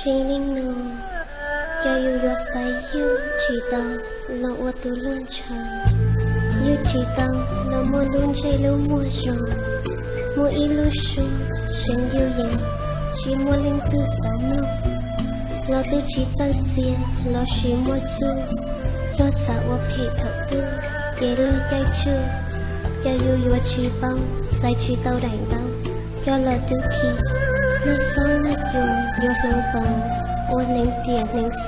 心灵呢，要有我才有知道，让我都乱唱。有知道，让我乱ใจ了我容，我一路说，心有人，寂寞令都烦恼。老都知道见，老是我做，老撒我配合不，也路该做，要有我知道，才知道领导，要老都去。那手那用有路棒，我能点能输，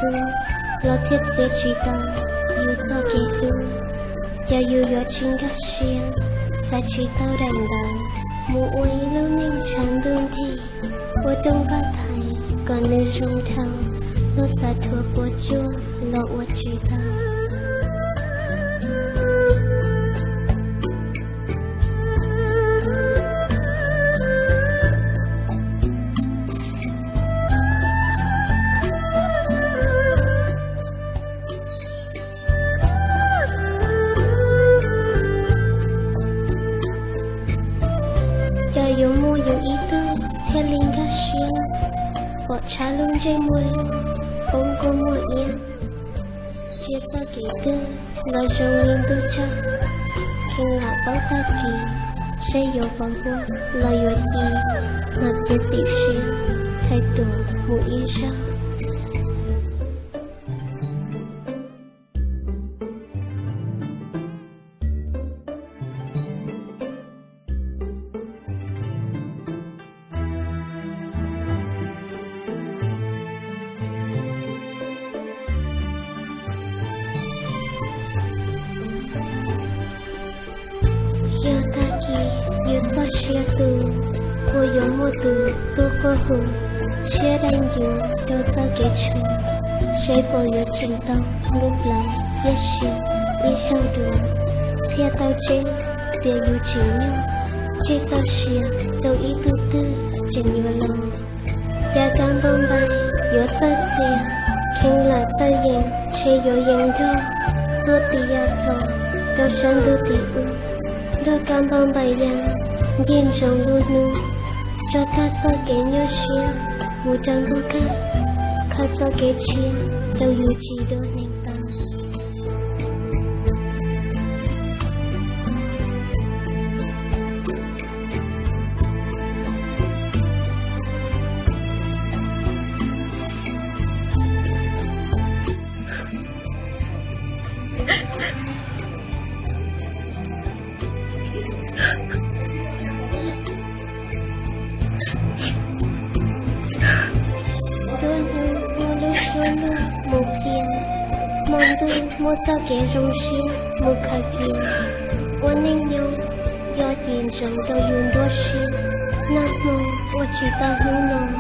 老铁才知道有多给路，要有我真个心，才知道领导，我为了能唱动题，我懂把台，còn nơi rung thao, nó xa thua của chúa, lo我知道。有木有一度天灵个心，我茶龙这木风过木烟，接着给个老容林都着，听老包大皮，谁有帮我老有意，那自己是太多木衣裳。Chia từ, cô yêu mua từ, tôi có hùng, chia đánh yêu, đâu ra ghé chung, sẽ bỏ yêu trình tâm, lúc lòng, dễ xin, đi sau đường, theo tao trên, để yêu chỉ nhau, chỉ tao chia, đâu ý tu tư, chẳng yêu lòng, gia gan bông bay, yêu tao chia, khen là tao yên, chỉ yêu yên đâu,做地呀lòng, đâu sang đâu đi u, đâu gan bông bay yên. Nhìn trong lúa nụ cho ta cho cái nhớ xia mù trăng bu ca khá cho cái chia đâu yêu chỉ đôi nền tảng một sao kẻ rong xuyên một khởi kiện quân ninh nhau do nhìn rằng đôi yun đua xuyên nát mong và chỉ ta hương nồng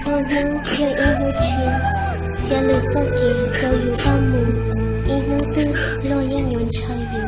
cho nắng do ý hư chiên theo lực cho kẻ đôi yun ta mù ý nâng tư lo yên nhọn trời hình